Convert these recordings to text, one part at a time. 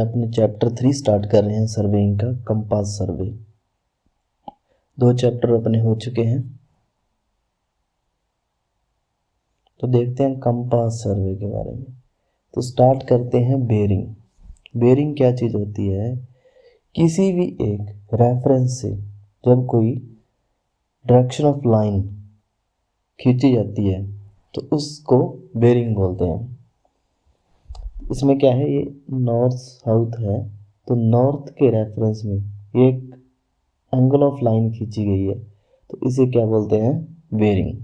अपने chapter 3 start कर रहे हैं सर्वेइंग का, कंपास सर्वे। 2 चैप्टर अपने हो चुके हैं, तो देखते हैं कंपास सर्वे के बारे में। तो स्टार्ट करते हैं बेरिंग। बेरिंग क्या चीज़ होती है? किसी भी एक रेफरेंस से जब कोई डायरेक्शन ऑफ लाइन खींची जाती है तो उसको बेरिंग बोलते हैं। इसमें क्या है, ये नॉर्थ साउथ है, तो नॉर्थ के रेफरेंस में एक एंगल ऑफ लाइन खींची गई है, तो इसे क्या बोलते हैं? बेरिंग।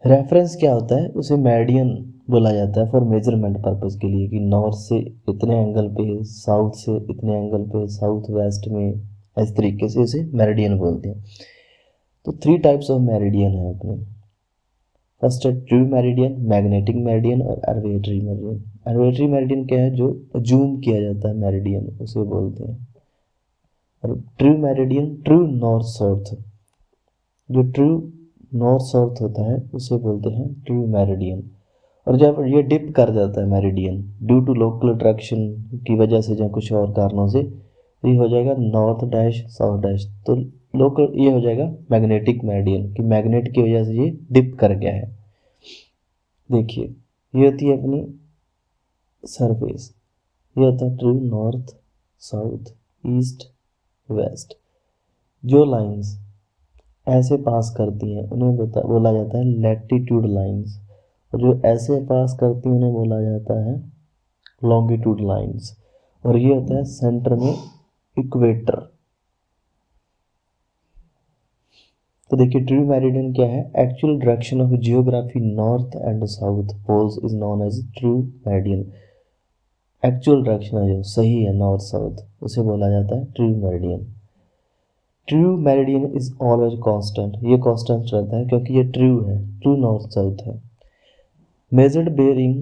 रेफरेंस क्या होता है? उसे मेरिडियन बोला जाता है फॉर मेजरमेंट पर्पस के लिए, कि नॉर्थ से इतने एंगल पे, साउथ से इतने एंगल पे, साउथ वेस्ट में, इस तरीके से इसे मेरिडियन बोलते हैं। तो 3 टाइप्स ऑफ मेरिडियन है अपने। फर्स्ट है ट्रू मेरिडियन, मैग्नेटिक मेरिडियन और आर्बिट्रेरी मेरिडियन। आर्बिट्रेरी मेरिडियन क्या है? जो अज्यूम किया जाता है मेरिडियन, उसे बोलते हैं। और true meridian, true north south, जो ट्रू नॉर्थ साउथ होता है उसे बोलते हैं ट्रू मेरिडियन। और जब ये डिप कर जाता है meridian due to local attraction की वजह से या कुछ और कारणों से, ये हो जाएगा नॉर्थ डैश साउथ डैश, तो लोकल ये हो जाएगा मैग्नेटिक मेरिडियन, कि मैग्नेट की वजह से ये डिप कर गया है। देखिए, ये होती है अपनी सरफेस, ये होता है true north south east west. जो लाइंस ऐसे पास करती हैं उन्हें बोला जाता है लैटिट्यूड लाइंस, और जो ऐसे पास करती हैं उन्हें बोला जाता है लॉन्गिट्यूड लाइंस। और ये होता है सेंटर में इक्वेटर। तो देखिए, ट्रू मेरिडियन क्या है? Actual direction of geography north and south poles is known as true meridian. Actual direction है जो सही है नॉर्थ साउथ, उसे बोला जाता है true meridian. True meridian is always constant, ये कांस्टेंट रहता है क्योंकि ये ट्रू है, ट्रू नॉर्थ साउथ है। Measured bearing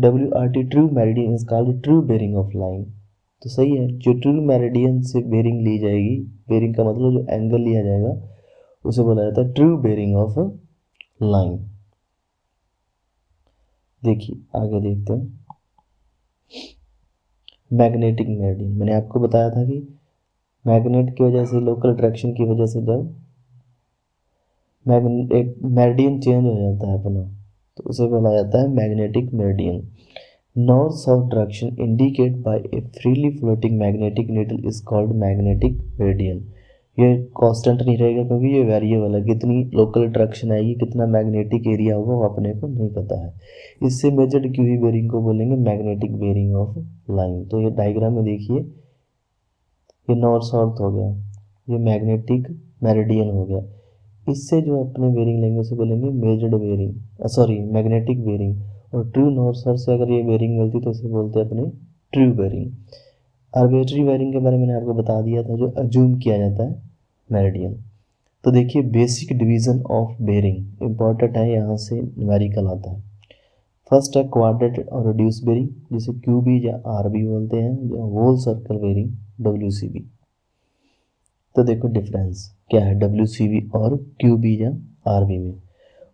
WRT true meridian is called true bearing of line. तो सही है, जो ट्रू मेरिडियन से बेरिंग ली जाएगी, बेरिंग का मतलब जो एंगल लिया जाएगा उसे बोला जाता है ट्रू बेरिंग ऑफ लाइन। देखिए आगे देखते हैं मैग्नेटिक मेरिडियन। मैंने आपको बताया था कि मैग्नेट की वजह से, लोकल अट्रैक्शन की वजह से जब एक मेरिडियन चेंज हो जाता है अपना, तो उसे बोला जाता है magnetic meridian. North south direction indicate bye A freely floating magnetic needle is called magnetic meridian. ये कांस्टेंट नहीं रहेगा क्योंकि ये वेरिएबल है, कितनी लोकल अट्रैक्शन आएगी, कितना मैग्नेटिक एरिया होगा वो अपने को नहीं पता है। इससे मेजर्ड की हुई बेरिंग को बोलेंगे मैग्नेटिक बेरिंग ऑफ लाइन। तो ये डायग्राम में देखिए, ये नॉर्थ साउथ हो गया, ये मैग्नेटिक मेरिडियन हो गया। इससे जो अपने बेरिंग लेंगे उसे बोलेंगे measured bearing, sorry magnetic bearing. और ट्रू नॉर्थ साउथ से अगर ये बेरिंग मिलती तो उसे बोलते हैं अपने ट्रू बेरिंग। आर्बिट्रेरी बेरिंग के बारे में मैंने आपको बता दिया था, जो अज्यूम किया जाता है मेरिडियन। तो देखिए, basic division of bearing important है, यहाँ से न्यूमेरिकल आता है। फर्स्ट है क्वाड्रेट और रिड्यूस बेरिंग, जिसे QB या RB बोलते हैं, या होल सर्कल बेरिंग WCB। तो देखो डिफरेंस क्या है WCB और QB या RB में।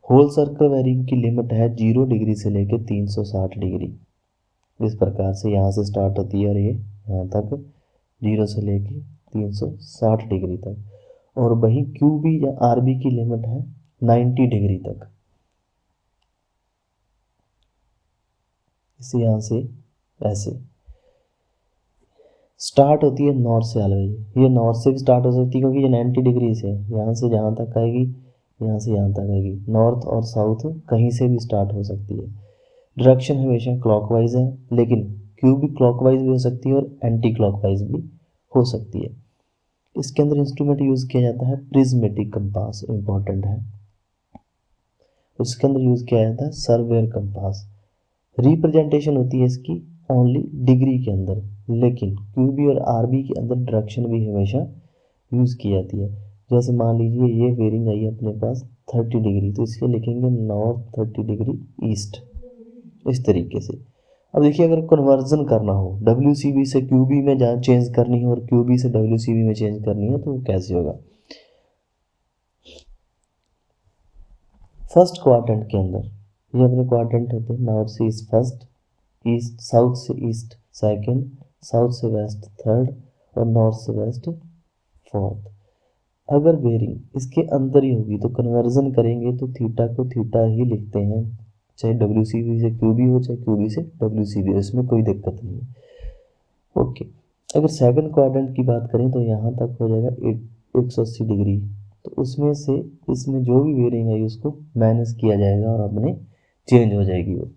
होल सर्कल बेरिंग की लिमिट है 0 डिग्री से लेकर 360 डिग्री। इस प्रकार से यहाँ से स्टार्ट होती है और ये यहाँ तक 0 से लेकर 360 डिग्री तक। और वहीं QB या RB की लिमिट है 90 डिग्री तक। इसे यहाँ से ऐसे स्टार्ट होती है नॉर्थ से ऑलवेज। ये नॉर्थ से भी स्टार्ट हो सकती है क्योंकि ये 90 डिग्री से, यहाँ से जहाँ तक आएगी, यहाँ से यहाँ तक आएगी। नॉर्थ और साउथ कहीं से भी स्टार्ट हो सकती है। डायरेक्शन हमेशा क्लॉकवाइज है, लेकिन QB क्लॉकवाइज भी हो सकती है और एंटी क्लॉकवाइज भी हो सकती है। इसके अंदर इंस्ट्रूमेंट यूज़ किया जाता है प्रिज्मेटिक कंपास, इंपॉर्टेंट है। उसके अंदर यूज़ किया जाता है सर्वेयर कंपास। रिप्रेजेंटेशन होती है इसकी ओनली डिग्री के अंदर, लेकिन QB और RB के अंदर डायरेक्शन भी हमेशा यूज़ की जाती है। जैसे मान लीजिए ये बेरिंग आई अपने पास 30 डिग्री, तो इसके लिखेंगे नॉर्थ 30 डिग्री ईस्ट, इस तरीके से। अब देखिए, अगर कन्वर्जन करना हो, WCB से QB में जहाँ चेंज करनी हो और QB से WCB में चेंज करनी है, तो वो कैसे होगा? फर्स्ट क्वाड्रेंट के अंदर ये अपने क्वाड्रेंट होते हैं। नॉर्थ से ईस्ट फर्स्ट, ईस्ट साउथ से ईस्ट सेकंड, साउथ से वेस्ट थर्ड और नॉर्थ से वेस्ट फोर्थ। अगर बेरिंग इसके अंदर ही होगी तो कन्वर्जन करेंगे तो थीटा को थीटा ही लिखते हैं, चाहे डब्ल्यू सी बी से क्यू बी हो चाहे क्यू बी से डब्ल्यू सी बी हो, इसमें कोई दिक्कत नहीं है। ओके, अगर सेकंड क्वाड्रेंट की बात करें तो यहाँ तक हो जाएगा 180 डिग्री, तो उसमें से इसमें जो भी बेरिंग है उसको माइनस किया जाएगा और अपने चेंज हो जाएगी वो।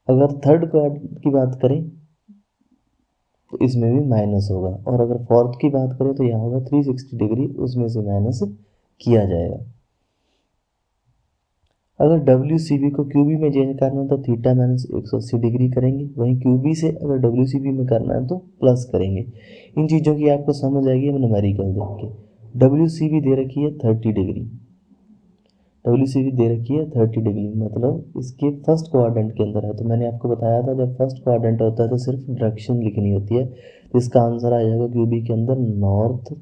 अगर थर्ड क्वाड्रेंट की बात करें तो इसमें भी माइनस होगा, और अगर फोर्थ की बात करें तो यहाँ होगा 360 डिग्री, उसमें से माइनस किया जाएगा। अगर डब्ल्यू सी बी को क्यू बी में चेंज करना है तो थीटा माइनस 180 डिग्री करेंगे, वहीं क्यू बी से अगर डब्ल्यू सी बी में करना है तो प्लस करेंगे। इन चीज़ों की आपको समझ आएगी हम न्यूमेरिकल देख के। डब्ल्यू सी बी दे रखी है 30 डिग्री, डब्ल्यू सी बी दे रखी है 30 डिग्री, मतलब इसके फर्स्ट क्वाड्रेंट के अंदर है। तो मैंने आपको बताया था जब फर्स्ट क्वाड्रेंट होता है तो सिर्फ डायरेक्शन लिखनी होती है, तो इसका आंसर आ जाएगा क्यू बी के अंदर नॉर्थ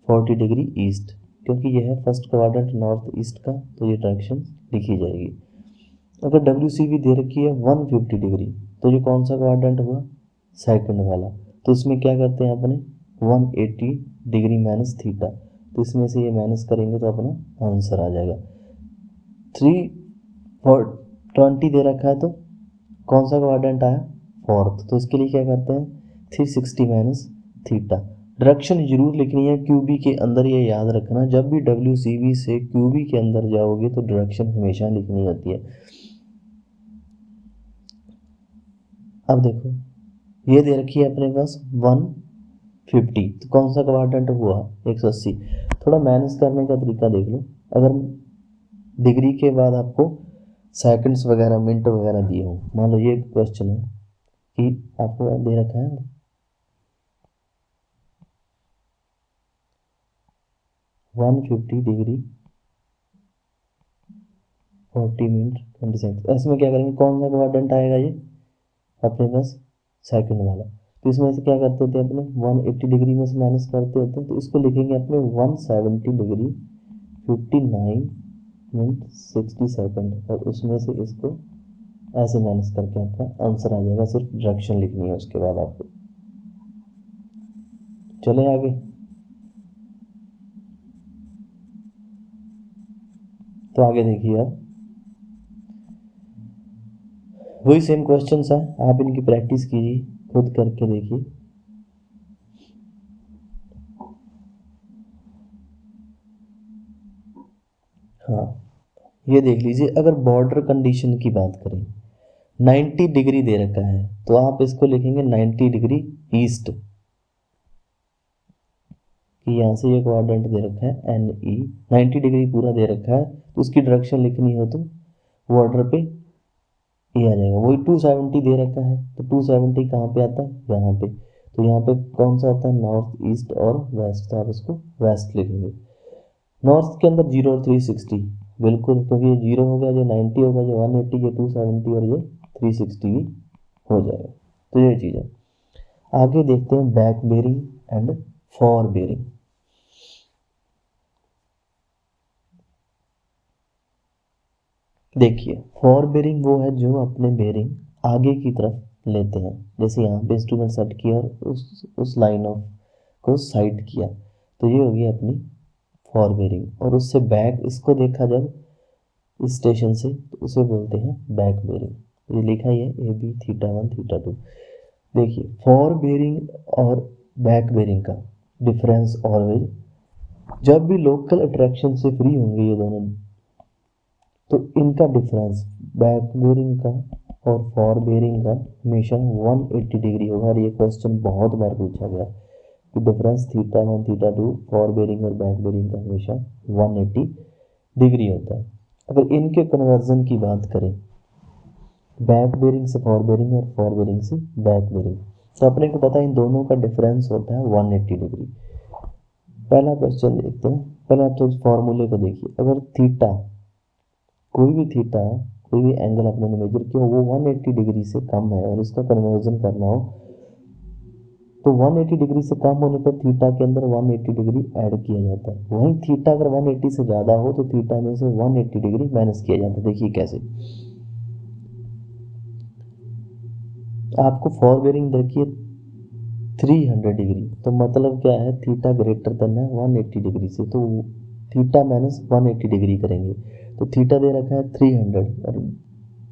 40 डिग्री ईस्ट, क्योंकि यह है फर्स्ट क्वाड्रेंट नॉर्थ ईस्ट का, तो ये डायरेक्शन लिखी जाएगी। अगर डब्ल्यू सी बी दे रखी है 150 डिग्री, तो ये कौन सा क्वाड्रेंट हुआ, सेकंड वाला, तो इसमें क्या करते हैं अपने 180 डिग्री माइनस थीटा, तो इसमें से ये माइनस करेंगे तो अपना आंसर आ जाएगा। 320 दे रखा है तो कौन सा क्वाड्रेंट आया, फोर्थ, तो इसके लिए क्या करते हैं 360 माइनस थीटा। डायरेक्शन जरूर लिखनी है क्यू बी के अंदर, ये याद रखना जब भी डब्ल्यू सी बी से क्यू बी के अंदर जाओगे तो डायरेक्शन हमेशा लिखनी होती है। अब देखो ये दे रखी है अपने पास 150, तो कौन सा क्वाड्रेंट हुआ 180। थोड़ा माइनस करने का तरीका देख लो, अगर डिग्री के बाद आपको सेकंड्स वगैरह मिनट वगैरह दिए हो, मान लो ये क्वेश्चन है कि आपको दे रखा है 150 डिग्री 40 मिनट 20 सेकंड, ऐसे में क्या करेंगे कौन सा क्वाड्रेंट आएगा ये अपने पास सेकंड वाला, तो इसमें से क्या करते थे अपने 180 डिग्री में से माइनस करते होते हैं, तो इसको लिखेंगे अपने 170 डिग्री 59 मिनट 60 सेकंड, और उसमें से इसको ऐसे माइनस करके आपका आंसर आ जाएगा, सिर्फ डायरेक्शन लिखनी है उसके बाद आपको। चले आगे, तो आगे देखिए आप वही सेम क्वेश्चन है, आप इनकी प्रैक्टिस कीजिए, खुद करके देखिए। हाँ ये देख लीजिए, अगर बॉर्डर कंडीशन की बात करें 90 डिग्री दे रखा है तो आप इसको लिखेंगे 90 डिग्री ईस्ट, कि यहाँ से ये क्वाड्रेंट दे रखा है एन ई 90 डिग्री पूरा दे रखा है, तो उसकी डायरेक्शन लिखनी हो तो बॉर्डर पे ये आ जाएगा। वही 270 दे रखा है तो 270 कहाँ पे आता है, यहाँ पे, तो यहाँ पे कौन सा आता है नॉर्थ ईस्ट और वेस्ट, तो आप इसको वेस्ट लिखेंगे। नॉर्थ के अंदर 0 और 360 बिल्कुल, क्योंकि ये 0 हो गया, ये 90 हो गया, ये 180, ये 270 और ये 360 भी हो जाएगा, तो ये चीज़ है। आगे देखते हैं back bearing and fore bearing. देखिए फॉर बेरिंग वो है जो अपने बेरिंग आगे की तरफ लेते हैं, जैसे यहाँ पे इंस्ट्रूमेंट सेट किया और उस लाइन ऑफ को साइड किया, तो ये होगी अपनी फॉर बेरिंग। और उससे बैक इसको देखा जब इस स्टेशन से, तो उसे बोलते हैं बैक बेरिंग। ये लिखा ही है ए बी थीटा 1 थीटा 2। देखिए फॉर बेरिंग और बैक बेरिंग का डिफरेंस ऑलवेज, जब भी लोकल अट्रैक्शन से फ्री होंगे ये दोनों, तो इनका डिफरेंस बैक बेरिंग का और फॉर बेरिंग का हमेशा 180 डिग्री होगा। और ये क्वेश्चन बहुत बार पूछा गया कि difference theta 1 theta 2 fore bearing और बैक बेरिंग का हमेशा 180 डिग्री होता है। अगर इनके कन्वर्जन की बात करें बैक बेरिंग से फॉर बेरिंग और फॉर बेरिंग से बैक बेरिंग, तो अपने को पता है इन दोनों का डिफरेंस होता है 180 डिग्री। पहला क्वेश्चन देखते हैं, पहले आप तो फॉर्मूले को देखिए, अगर थीटा कोई भी थीटा कोई भी एंगल अपने ने मेजर किया वो 180 डिग्री से कम है और इसका कन्वर्जन करना हो तो 180 डिग्री से कम होने पर थीटा के अंदर 180 डिग्री ऐड किया जाता है। वहीं थीटा अगर 180 से ज़्यादा हो तो थीटा में से 180 डिग्री माइनस किया जाता है। देखिए कैसे, आपको फॉरवेयरिंग देखिए 300 डिग्री, तो मतलब क्या है, थीटा ग्रेटर देन है 180 डिग्री से, तो थीटा माइनस 180 डिग्री करेंगे तो थीटा दे रखा है 300 और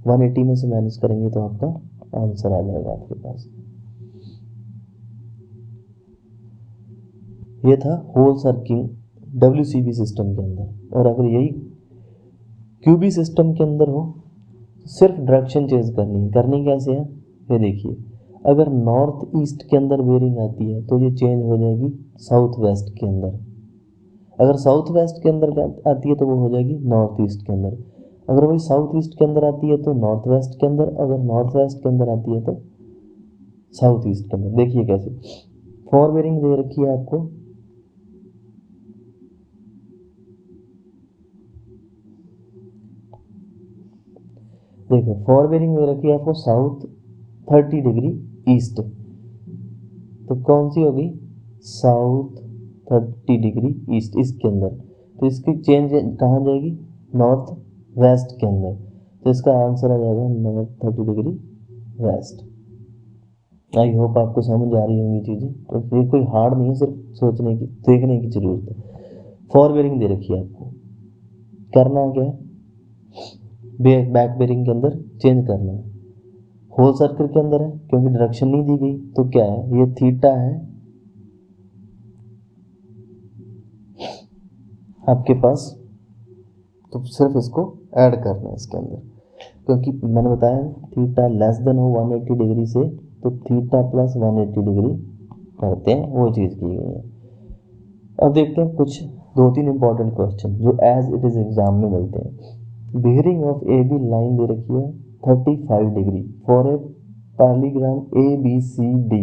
180 में से माइनस करेंगे तो आपका आंसर आ जाएगा आपके पास। ये था होल सर्किल WCB सिस्टम के अंदर। और अगर यही QB सिस्टम के अंदर हो, सिर्फ डायरेक्शन चेंज करनी है। करनी कैसे है, ये देखिए, अगर नॉर्थ ईस्ट के अंदर बेरिंग आती है तो ये चेंज हो जाएगी साउथ वेस्ट के अंदर। अगर साउथ वेस्ट के अंदर आती है तो वो हो जाएगी नॉर्थ ईस्ट के अंदर। अगर वही साउथ ईस्ट के अंदर आती है तो नॉर्थ वेस्ट के अंदर। अगर नॉर्थ वेस्ट के अंदर आती है तो साउथ ईस्ट के अंदर। देखिए कैसे, फॉर बेरिंग दे रखी है आपको, देखो फॉर बेरिंग दे रखी है आपको साउथ 30 डिग्री ईस्ट, तो कौन सी होगी, साउथ 30 डिग्री ईस्ट इसके अंदर। तो इसकी चेंज कहाँ जाएगी, नॉर्थ वेस्ट के अंदर। तो इसका आंसर आ जाएगा north 30 degree west. I hope आपको समझ आ रही होंगी चीज़ें। तो ये कोई हार्ड नहीं है, सिर्फ सोचने की, देखने की जरूरत है। फॉर बेरिंग दे रखी है आपको, करना क्या है, बैक बेरिंग के अंदर चेंज करना है। होल सर्कल के अंदर है क्योंकि डायरेक्शन नहीं दी गई, तो क्या है, ये थीटा है आपके पास, तो सिर्फ इसको ऐड करना है इसके अंदर। क्योंकि मैंने बताया थीटा लेस देन हो 180 डिग्री से, तो थीटा प्लस 180 डिग्री करते हैं, वो चीज़ की गई है। अब देखते हैं कुछ 2-3 इंपॉर्टेंट क्वेश्चन जो एज इट इज़ एग्जाम में मिलते हैं। बेयरिंग ऑफ AB लाइन दे रखी है 35 degree for a parallelogram ABCD।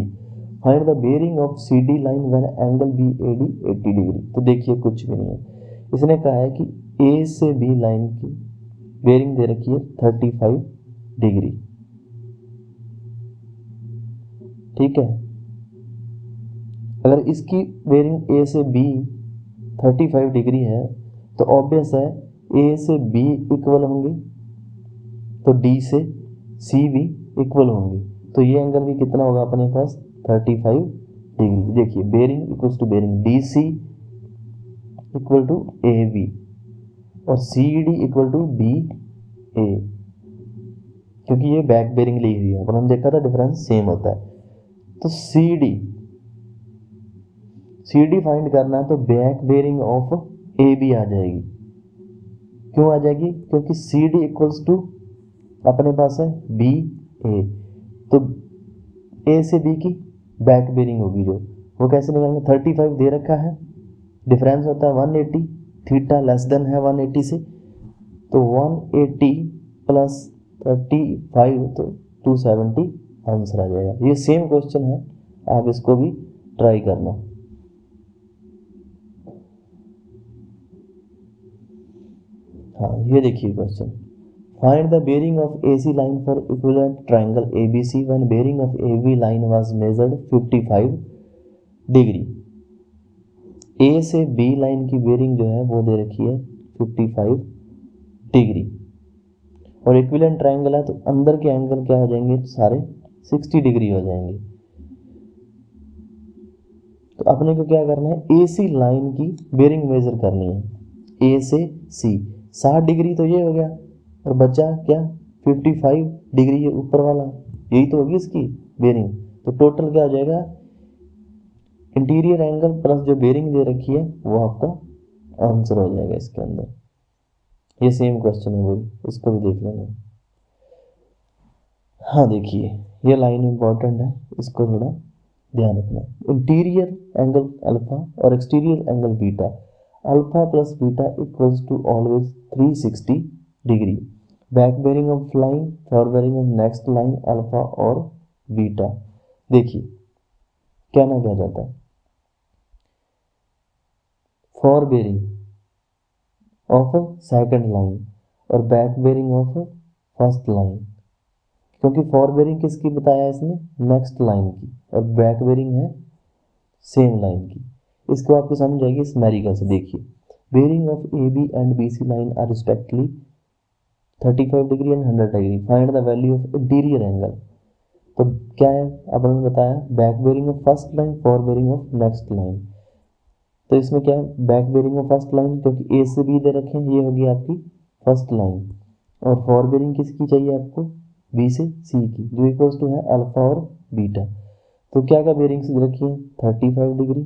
Find the bearing of CD line when angle BAD 80 degree. तो देखिए कुछ भी नहीं है, इसने कहा है कि A से B लाइन की बेयरिंग दे रखी है 35 डिग्री, ठीक है। अगर इसकी बेयरिंग A से B 35 डिग्री है तो ऑब्वियस है A से B इक्वल होंगे तो D से C भी इक्वल होंगे, तो ये एंगल भी कितना होगा अपने पास, 35 डिग्री। देखिए bearing equals to bearing DC equal to AB और CD इक्वल टू BA, क्योंकि ये बैक बेयरिंग ली हुई है, पर हमने देखा था डिफरेंस सेम होता है। तो CD फाइंड करना है तो बैक बेयरिंग ऑफ AB आ जाएगी। क्यों आ जाएगी, क्योंकि CD इक्वल्स टू अपने पास है BA, तो A से B की बैक बेयरिंग होगी जो, वो कैसे निकालेंगे, 35 दे रखा है, डिफरेंस होता है 180, थीटा लेस देन है 180 से, तो 180 प्लस 35 तो 270 आंसर आ जाएगा। ये सेम क्वेश्चन है, आप इसको भी ट्राई करना। हाँ ये देखिए question, find the bearing of AC line for equivalent triangle ABC when bearing of AB line was measured 55 degree. A से B लाइन की बेयरिंग जो है वो दे रखी है 55 डिग्री और इक्विवेलेंट ट्रायंगल है तो अंदर के एंगल क्या हो जाएंगे, सारे 60 डिग्री हो जाएंगे। तो अपने को क्या करना है, AC लाइन की बेयरिंग मेजर करनी है, A से C 60 डिग्री तो ये हो गया और बचा क्या 55 डिग्री, ये ऊपर वाला, यही तो होगी इसकी बेयरिंग। तो टोटल क्या हो जाएगा, इंटीरियर एंगल प्लस जो बेयरिंग दे रखी है वो आपका आंसर हो जाएगा इसके अंदर। ये सेम क्वेश्चन है वही, इसको भी देख लेना। हाँ देखिए ये लाइन इंपॉर्टेंट है, इसको थोड़ा ध्यान रखना। इंटीरियर एंगल अल्फा और exterior angle beta, alpha plus beta equals to always 360 degree. Back bearing of line, for bearing of next line, alpha और बीटा। देखिए कहना क्या जाता है, for bearing of second line और back bearing of first line, क्योंकि for bearing किसकी बताया इसने, नेक्स्ट लाइन की, और बैक बेयरिंग है सेम लाइन की। इसको आपको समझ आएगी इस मैरिकल से। देखिए, bearing of A B and B C line are respectively 35 degree and 100 degree, find the value of interior angle. तो क्या है, अपन ने बताया back bearing of first line, for bearing of next line. तो इसमें क्या है, back bearing of first line, क्योंकि ए से बी दे रखे हैं, ये होगी आपकी फर्स्ट लाइन, और फॉर बेयरिंग किसकी चाहिए आपको, बी से सी की, जो इक्वल्स टू है अल्फा और बीटा। तो क्या क्या बेयरिंग्स दे रखी है, 35 डिग्री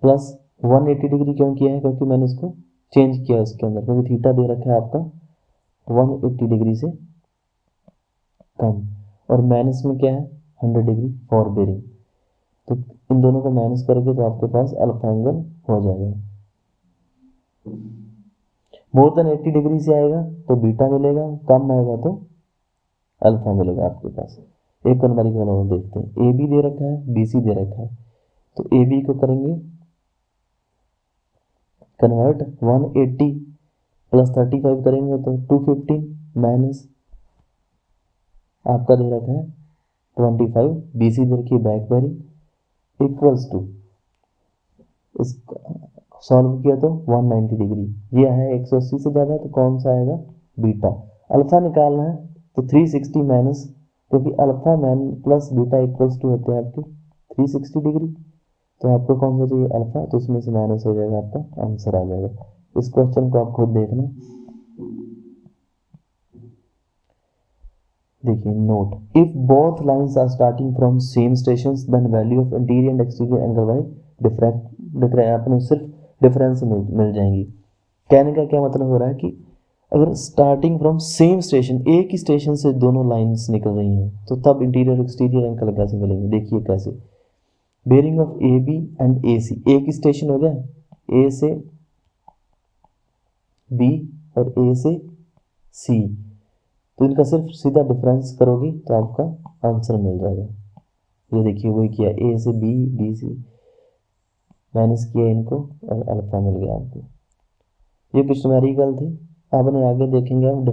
प्लस 180 डिग्री। क्यों किया है, क्योंकि मैंने इसको चेंज किया इसके अंदर, क्योंकि थीटा दे रखा है आपका 180 डिग्री से कम, और माइनस में क्या है 100 डिग्री फॉर बेयरिंग। तो इन दोनों को माइनस करके तो आपके पास अल्फा एंगल हो जाएगा। मोर देन 80 डिग्री से आएगा तो बीटा मिलेगा, कम आएगा तो अल्फा मिलेगा आपके पास। एक न्यूमेरिकल और देखते हैं, ए बी दे रखा है, बी सी दे रखा है, तो ए बी को करेंगे कन्वर्ट, 180 प्लस 35 करेंगे तो 215 माइनस आपका दे रखा है 25, बी सी दे रखी है बैक बेयरिंग, इक्वल्स टू इसका सॉल्व किया तो 190 डिग्री, ये है 180 से ज़्यादा, तो कौन सा आएगा, बीटा। अल्फा निकालना है तो 360 माइनस, क्योंकि अल्फा मैन प्लस बीटा इक्वल्स टू होते हैं आपके 360 डिग्री, तो आपको कौन सा चाहिए, अल्फा, तो उसमें से माइनस हो जाएगा, आपका आंसर आ जाएगा। इस क्वेश्चन को आप खुद देखना। देखिए note, if both lines are starting from same station then value of interior and exterior angle by different अपने सिर्फ डिफरेंस मिल जाएंगी। कहने का क्या मतलब हो रहा है कि अगर स्टार्टिंग फ्रॉम सेम स्टेशन, एक ही स्टेशन से दोनों लाइंस निकल रही हैं, तो तब इंटीरियर एक्सटीरियर एंगल कैसे मिलेंगे। देखिए कैसे, bearing of A B and A C, एक ही स्टेशन हो गया, ए से बी और ए से सी, तो इनका सिर्फ सीधा डिफरेंस करोगे तो आपका आंसर मिल जाएगा। ये देखिए वही किया, ए से बी, बी से माइनस किया इनको और अल्फा मिल गया आपको। ये कुछ न्यूमेरिकल थे। अब आगे देखेंगे हम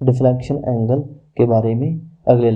डिफ्लेक्शन एंगल के बारे में अगले